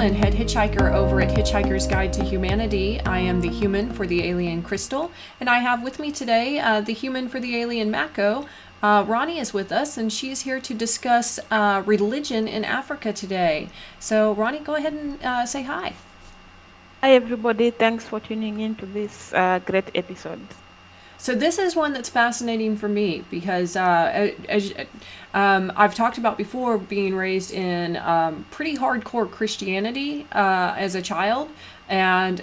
and head hitchhiker over at Hitchhiker's Guide to Humanity. I am the human for the alien Crystal, and I have with me today the human for the alien Mako. Roni is with us, and she's here to discuss religion in Africa today. So, Roni, go ahead and say hi. Hi, everybody. Thanks for tuning in to this great episode. So this is one that's fascinating for me because, I've talked about before, being raised in pretty hardcore Christianity as a child, and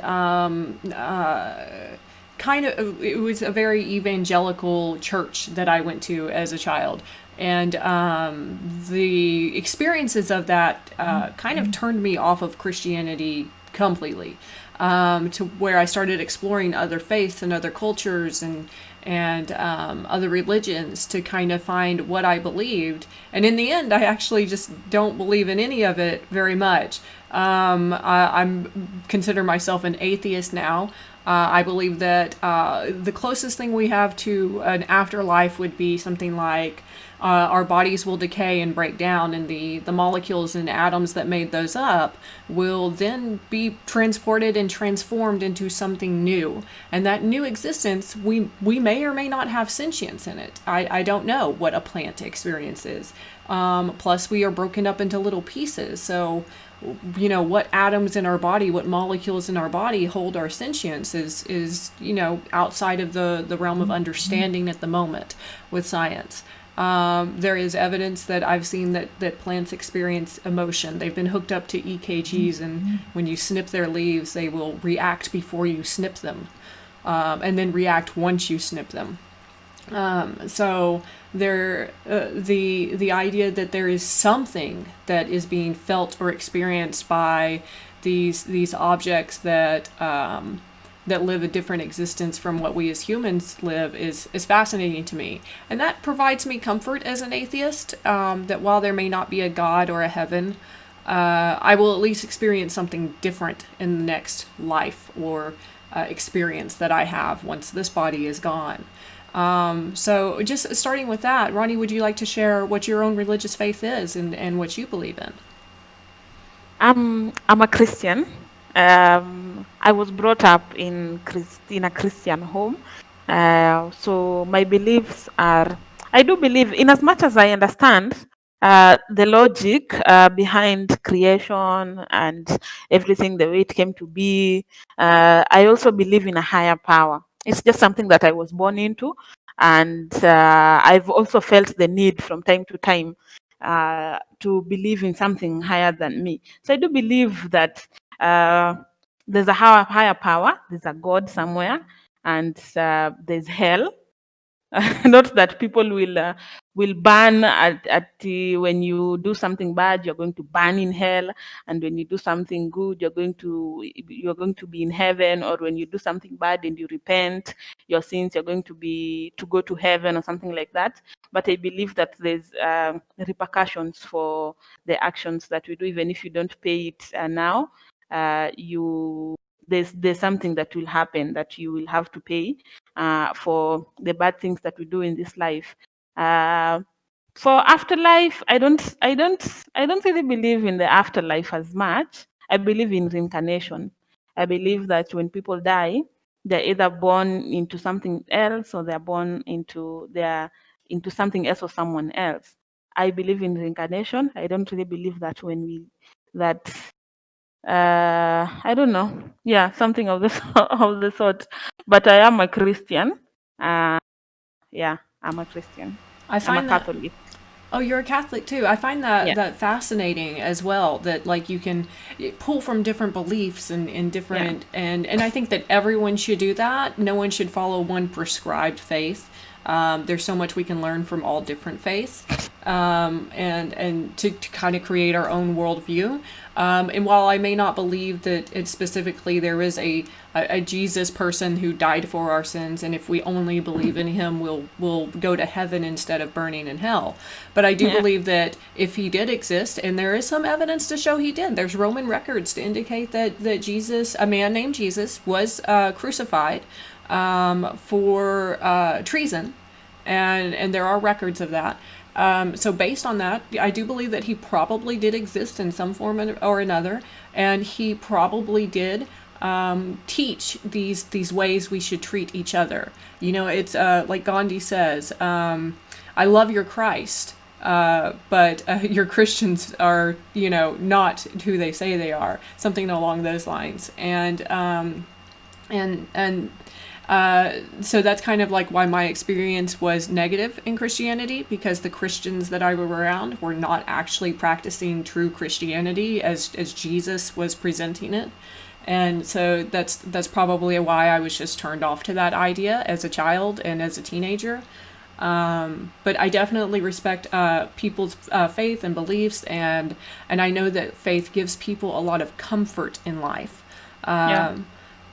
kind of it was a very evangelical church that I went to as a child. And the experiences of that kind of turned me off of Christianity completely, to where I started exploring other faiths and other cultures and other religions to kind of find what I believed. And in the end, I actually just don't believe in any of it very much. I'm consider myself an atheist now. I believe that the closest thing we have to an afterlife would be something like our bodies will decay and break down, and the molecules and atoms that made those up will then be transported and transformed into something new. And that new existence, we may or may not have sentience in it. I don't know what a plant experience is. Plus, we are broken up into little pieces. So, you know, what atoms in our body, what molecules in our body hold our sentience is outside of the realm of understanding at the moment with science. There is evidence that I've seen that plants experience emotion. They've been hooked up to EKGs, and when you snip their leaves, they will react before you snip them, and then react once you snip them. So the idea that there is something that is being felt or experienced by these objects that live a different existence from what we as humans live is fascinating to me. And that provides me comfort as an atheist, that while there may not be a God or a heaven, I will at least experience something different in the next life or experience that I have once this body is gone. So just starting with that, Roni, would you like to share what your own religious faith is and what you believe in? I'm a Christian. I was brought up in a Christian home. So my beliefs are, I do believe, in as much as I understand the logic behind creation and everything, the way it came to be. I also believe in a higher power. It's just something that I was born into. And I've also felt the need from time to time to believe in something higher than me. So I do believe that there's a higher power, there's a God somewhere, and there's hell. Not that people will burn when you do something bad, you're going to burn in hell, and when you do something good, you're going to be in heaven, or when you do something bad and you repent your sins, you're going to go to heaven or something like that. But I believe that there's repercussions for the actions that we do, even if you don't pay it now. There's something that will happen that you will have to pay for the bad things that we do in this life. For afterlife, I don't really believe in the afterlife as much. I believe in reincarnation. I believe that when people die, they're either born into something else, or they're born into something else or someone else. I believe in reincarnation. I don't really believe that that I don't know. Yeah, something of this of the sort. But I am a Christian. Uh, yeah, I'm a Christian. I I'm a find that. Catholic. Oh, you're a Catholic too. I find Yeah, that fascinating as well. That like you can pull from different beliefs and yeah, different and I think that everyone should do that. No one should follow one prescribed faith. There's so much we can learn from all different faiths, and to kind of create our own worldview. And while I may not believe that it specifically there is a Jesus person who died for our sins, and if we only believe in him, we'll go to heaven instead of burning in hell. But I do yeah, believe that if he did exist, and there is some evidence to show he did, there's Roman records to indicate that Jesus, a man named Jesus, was crucified for treason, and there are records of that. So based on that, I do believe that he probably did exist in some form or another, and he probably did teach these ways we should treat each other. You know, it's like Gandhi says, "I love your Christ." But your Christians are, you know, not who they say they are. Something along those lines, and so that's kind of like why my experience was negative in Christianity, because the Christians that I were around were not actually practicing true Christianity as Jesus was presenting it. And so that's probably why I was just turned off to that idea as a child and as a teenager. But I definitely respect people's faith and beliefs, and I know that faith gives people a lot of comfort in life. Yeah.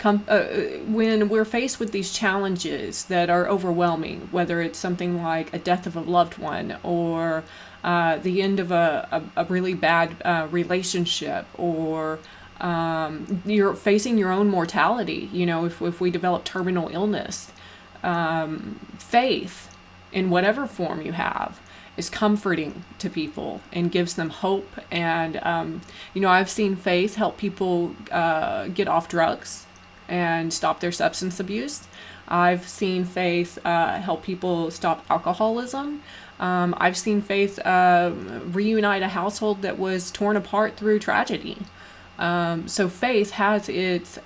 When we're faced with these challenges that are overwhelming, whether it's something like a death of a loved one or the end of a really bad relationship, or you're facing your own mortality, you know, if we develop terminal illness, faith, in whatever form you have, is comforting to people and gives them hope. And, you know, I've seen faith help people get off drugs and stop their substance abuse. I've seen faith help people stop alcoholism. I've seen faith reunite a household that was torn apart through tragedy. So faith has its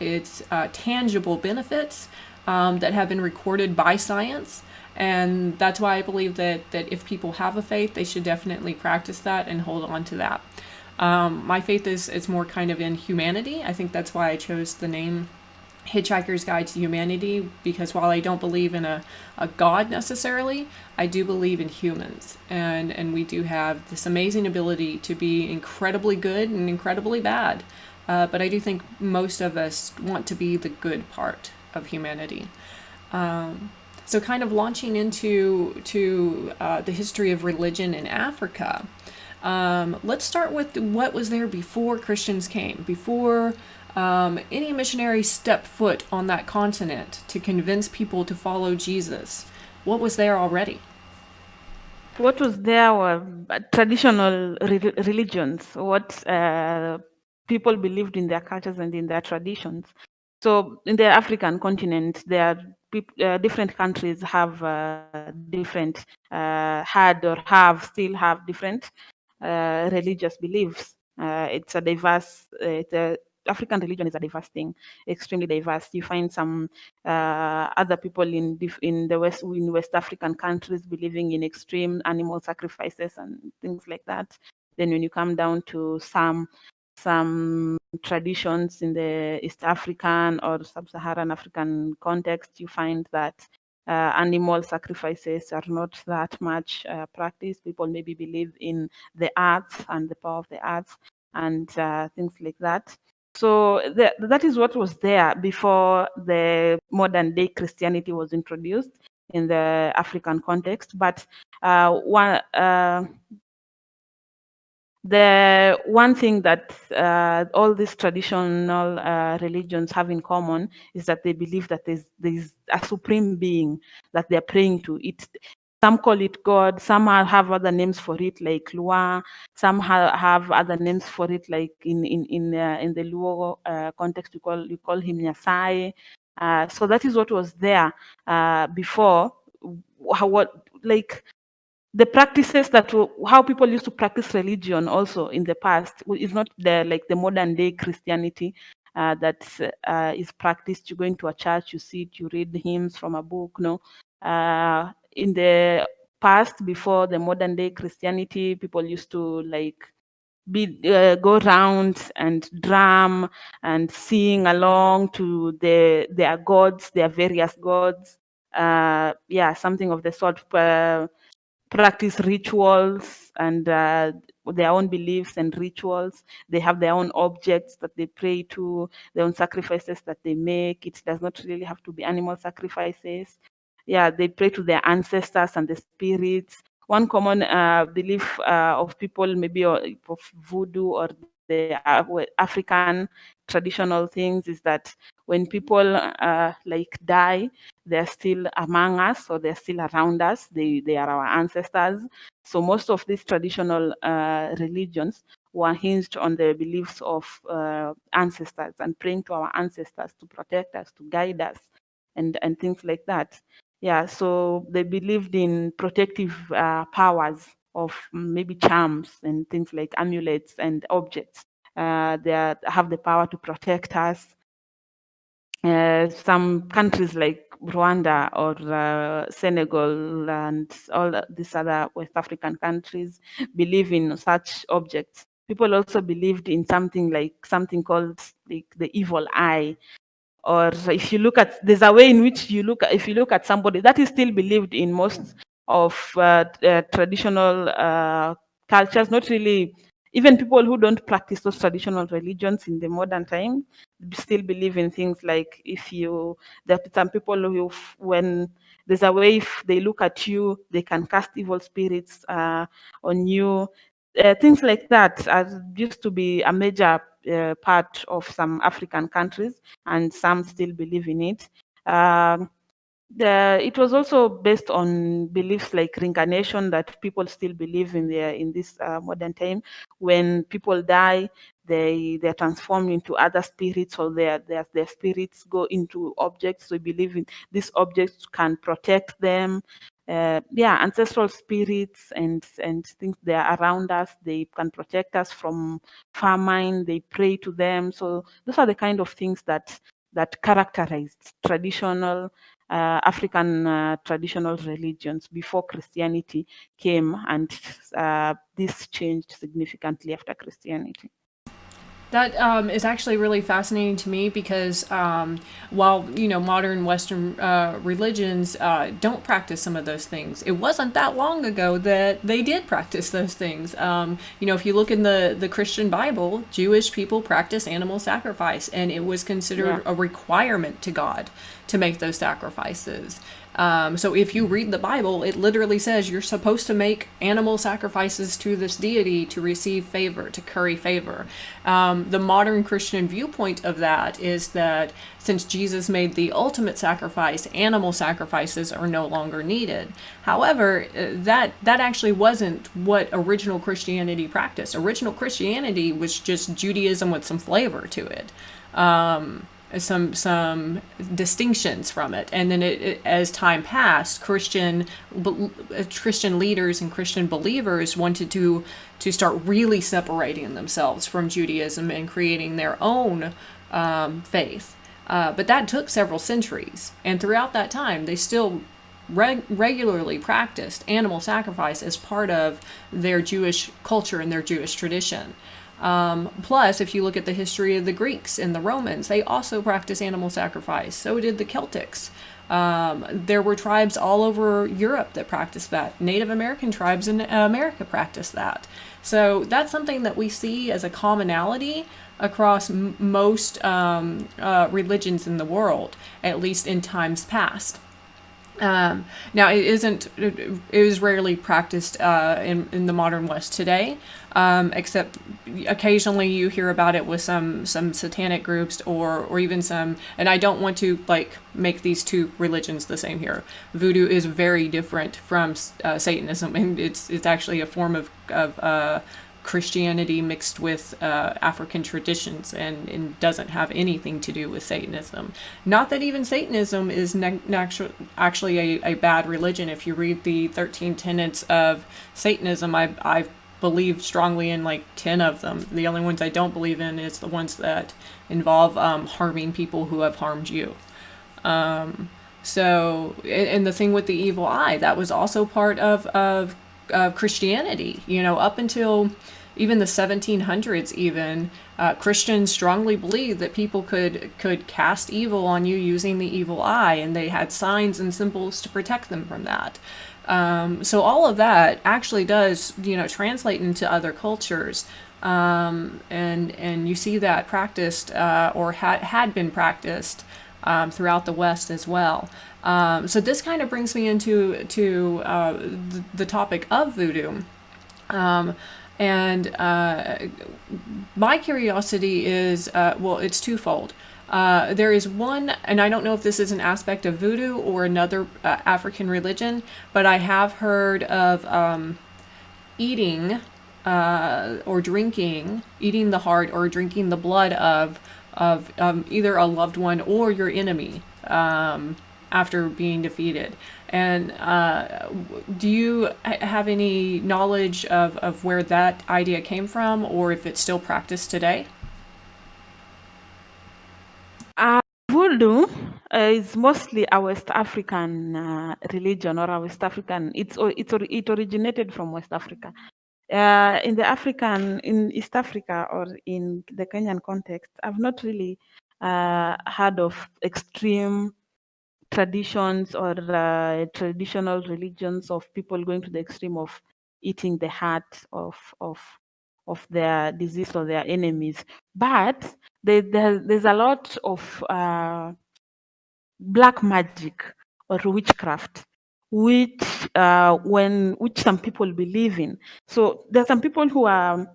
tangible benefits that have been recorded by science, and that's why I believe that if people have a faith, they should definitely practice that and hold on to that. My faith is more kind of in humanity. I think that's why I chose the name Hitchhiker's Guide to Humanity, because while I don't believe in a God necessarily, I do believe in humans. And we do have this amazing ability to be incredibly good and incredibly bad. But I do think most of us want to be the good part of humanity. So kind of launching into the history of religion in Africa. Let's start with what was there before Christians came, before any missionary stepped foot on that continent to convince people to follow Jesus. What was there already? What was there were traditional religions, what people believed in their cultures and in their traditions. So in the African continent, there are different countries have different had or have still have different religious beliefs. It's a diverse. African religion is a diverse thing, extremely diverse. You find some other people in the West African countries believing in extreme animal sacrifices and things like that. Then when you come down to some traditions in the East African or Sub-Saharan African context, you find that animal sacrifices are not that much practiced. People maybe believe in the earth and the power of the earth and things like that. So that is what was there before the modern day Christianity was introduced in the African context. But the one thing that all these traditional religions have in common is that they believe that there's a supreme being that they're praying to. Some call it God, some have other names for it, like Lua. Some have other names for it, like in the Luo context, you call him Nyasai. So that is what was there before. What like the practices how people used to practice religion also in the past is not the modern day Christianity that is practiced. You go into a church, you sit, you read hymns from a book. No, in the past, before the modern day Christianity, people used to go around and drum and sing along to their gods, their various gods. Yeah, something of the sort. Practice rituals and their own beliefs and rituals. They have their own objects that they pray to, their own sacrifices that they make. It does not really have to be animal sacrifices. Yeah, they pray to their ancestors and the spirits. One common belief of people, maybe of voodoo or the African traditional things, is that when people die, they're still among us, or they're still around us. They are our ancestors. So most of these traditional religions were hinged on the beliefs of ancestors and praying to our ancestors to protect us, to guide us, and things like that. Yeah, so they believed in protective powers of maybe charms and things like amulets and objects that have the power to protect us. Some countries like Rwanda or Senegal and these other West African countries believe in such objects. People also believed in something called like the evil eye, or if you look at, there's a way in which if you look at somebody that is still believed in most of traditional cultures, not really, even people who don't practice those traditional religions in the modern time still believe in things like, if you there are some people who, when there's a way, if they look at you they can cast evil spirits on you. Things like that used to be a major part of some African countries, and some still believe in it. Um, it was also based on beliefs like reincarnation that people still believe in this modern time. When people die, they're transformed into other spirits, or their spirits go into objects. So we believe in these objects can protect them. Yeah, ancestral spirits and things, they are around us. They can protect us from famine. They pray to them. So those are the kind of things that characterized traditional African traditional religions before Christianity came, and this changed significantly after Christianity. That is actually really fascinating to me because while modern Western religions don't practice some of those things, it wasn't that long ago that they did practice those things. If you look in the Christian Bible, Jewish people practice animal sacrifice, and it was considered a requirement to God to make those sacrifices. So if you read the Bible, it literally says you're supposed to make animal sacrifices to this deity to receive favor, to curry favor. The modern Christian viewpoint of that is that since Jesus made the ultimate sacrifice, animal sacrifices are no longer needed. However, that actually wasn't what original Christianity practiced. Original Christianity was just Judaism with some flavor to it. Some distinctions from it, and then as time passed, Christian leaders and Christian believers wanted to start really separating themselves from Judaism and creating their own faith. But that took several centuries, and throughout that time, they still regularly practiced animal sacrifice as part of their Jewish culture and their Jewish tradition. Plus, if you look at the history of the Greeks and the Romans, they also practiced animal sacrifice. So did the Celtics. There were tribes all over Europe that practiced that. Native American tribes in America practiced that. So that's something that we see as a commonality across most religions in the world, at least in times past. Now, it is rarely practiced in the modern West today, except occasionally you hear about it with some satanic groups or even some. And I don't want to make these two religions the same here. Voodoo is very different from Satanism, and it's actually a form of Christianity mixed with African traditions, and doesn't have anything to do with Satanism. Not that even Satanism is actually a bad religion. If you read the 13 tenets of Satanism, I believe strongly in 10 of them. The only ones I don't believe in is the ones that involve harming people who have harmed you. So, and the thing with the evil eye, that was also part of Christianity. Up until even the 1700s, Christians strongly believed that people could cast evil on you using the evil eye, and they had signs and symbols to protect them from that. So all of that actually does, translate into other cultures. And you see that practiced or had been practiced throughout the West as well. So this kind of brings me into the topic of voodoo. And my curiosity is, it's twofold. There is one, and I don't know if this is an aspect of voodoo or another African religion, but I have heard of eating or drinking, eating the heart or drinking the blood of either a loved one or your enemy after being defeated. And do you have any knowledge of where that idea came from, or if it's still practiced today? Voodoo is mostly a West African religion, or a West African. It originated from West Africa. In East Africa or in the Kenyan context, I've not really heard of extreme traditions or traditional religions of people going to the extreme of eating the heart of their disease or their enemies. But there's a lot of black magic or witchcraft, which some people believe in. So there are some people who are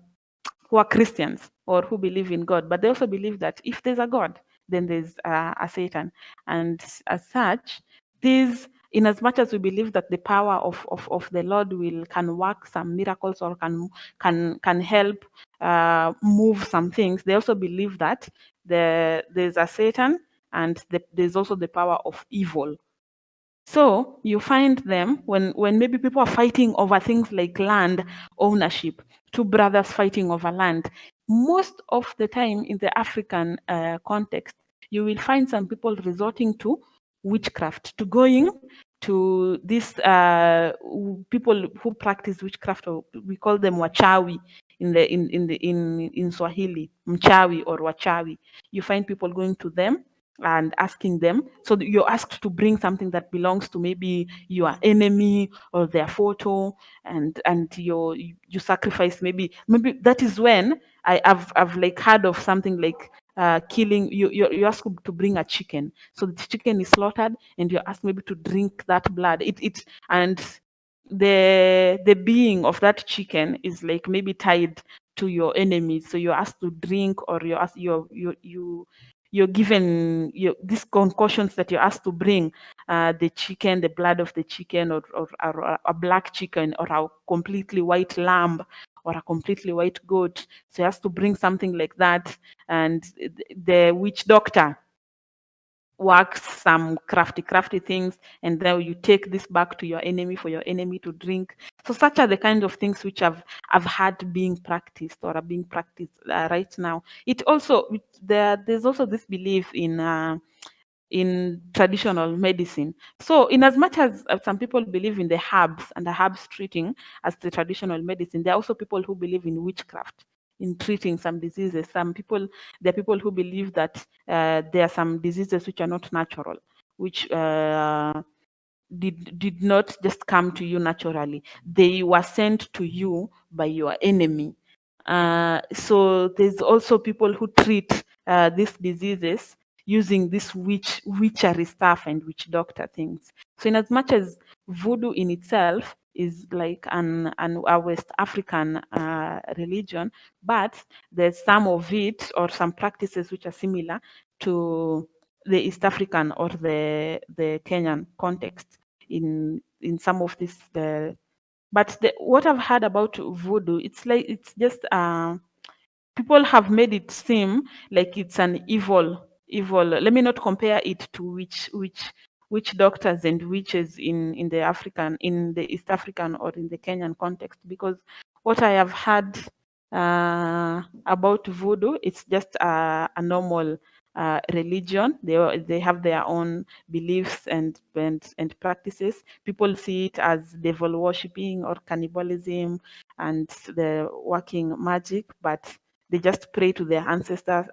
Christians or who believe in God, but they also believe that if there's a God, then there's a Satan. And as such, these, in as much as we believe that the power of the Lord can work some miracles or can help move some things, they also believe that there's a Satan and there's also the power of evil. So you find them when maybe people are fighting over things like land ownership, two brothers fighting over land. Most of the time in the African context, you will find some people resorting to witchcraft, to going to these people who practice witchcraft, or we call them wachawi in Swahili, mchawi or wachawi. You find people going to them and asking them. So you're asked to bring something that belongs to maybe your enemy or their photo, and you sacrifice. Maybe that is when I've like heard of something like killing. You're asked to bring a chicken. So the chicken is slaughtered, and you're asked maybe to drink that blood. And the being of that chicken is like maybe tied to your enemies. So you're asked to drink, or you're asked you're given these concussions that you're asked to bring, the chicken, the blood of the chicken, or a black chicken, or a completely white lamb, or a completely white goat. So you have to bring something like that. And the witch doctor works some crafty things, and then you take this back to your enemy for your enemy to drink. So such are the kind of things which I've had being practiced or are being practiced right now. There's also this belief in traditional medicine. So, in as much as some people believe in the herbs and the herbs treating as the traditional medicine, there are also people who believe in witchcraft in treating some diseases. There are people who believe that there are some diseases which are not natural, which did not just come to you naturally. They were sent to you by your enemy. So there's also people who treat these diseases using this witchery stuff and witch doctor things. So in as much as voodoo in itself is like a West African religion, but there's some of it or some practices which are similar to the East African or the Kenyan context in some of this. What I've heard about voodoo, it's just people have made it seem like it's an evil. Let me not compare it to which doctors and witches in the East African or in the Kenyan context, because what I have heard about voodoo, it's just a normal religion. They have their own beliefs and practices. People see it as devil worshipping or cannibalism and the working magic, but they just pray to their ancestors,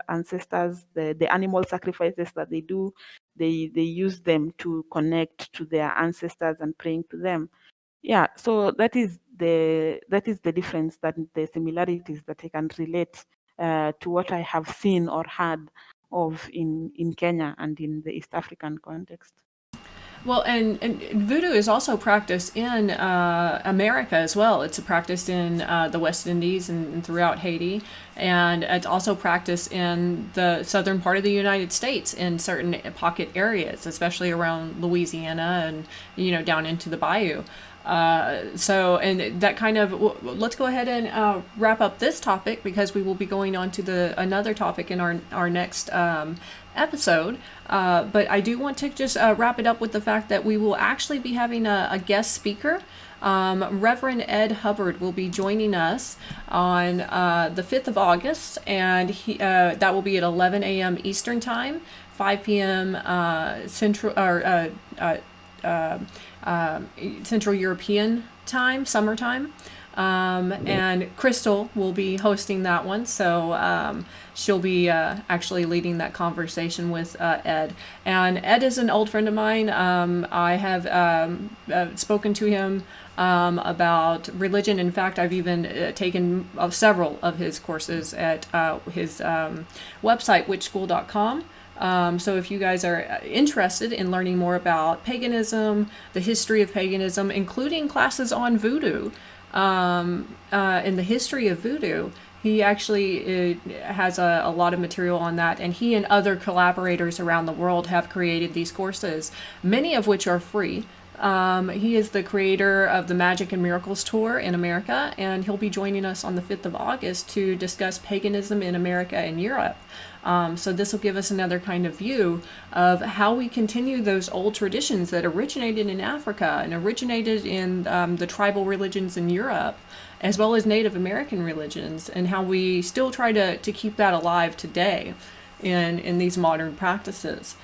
the animal sacrifices that they do, they use them to connect to their ancestors and praying to them. Yeah, so that is the difference, that the similarities that I can relate to what I have seen or heard of in Kenya and in the East African context. Well, and voodoo is also practiced in America as well. It's practiced in the West Indies and throughout Haiti, and it's also practiced in the southern part of the United States in certain pocket areas, especially around Louisiana and down into the bayou. So, and that kind of, let's go ahead and wrap up this topic, because we will be going on to another topic in our next episode. But I do want to just wrap it up with the fact that we will actually be having a guest speaker. Reverend Ed Hubbard will be joining us on the 5th of August, and that will be at 11 a.m. Eastern Time, 5 p.m. Central European Time, summertime. And Crystal will be hosting that one, so she'll be actually leading that conversation with Ed. And Ed is an old friend of mine. I have spoken to him about religion. In fact, I've even taken several of his courses at his website, witchschool.com. So if you guys are interested in learning more about paganism, the history of paganism, including classes on voodoo, in the history of voodoo, he actually has a lot of material on that, and he and other collaborators around the world have created these courses, many of which are free. He is the creator of the Magic and Miracles Tour in America, and he'll be joining us on the 5th of August to discuss paganism in America and Europe. So this will give us another kind of view of how we continue those old traditions that originated in Africa and originated in the tribal religions in Europe, as well as Native American religions, and how we still try to keep that alive today in these modern practices.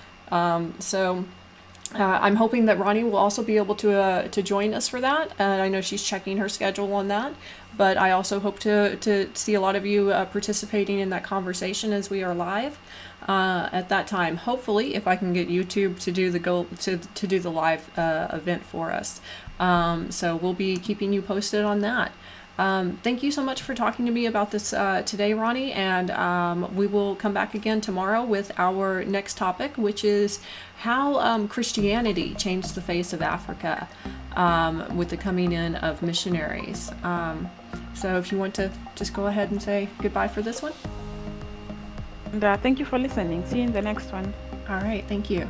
I'm hoping that Roni will also be able to join us for that. I know she's checking her schedule on that, but I also hope to see a lot of you participating in that conversation as we are live at that time. Hopefully, if I can get YouTube to do the live event for us. So we'll be keeping you posted on that. Thank you so much for talking to me about this today, Roni, and we will come back again tomorrow with our next topic, which is how Christianity changed the face of Africa with the coming in of missionaries. So if you want to just go ahead and say goodbye for this one. And thank you for listening. See you in the next one. All right, thank you.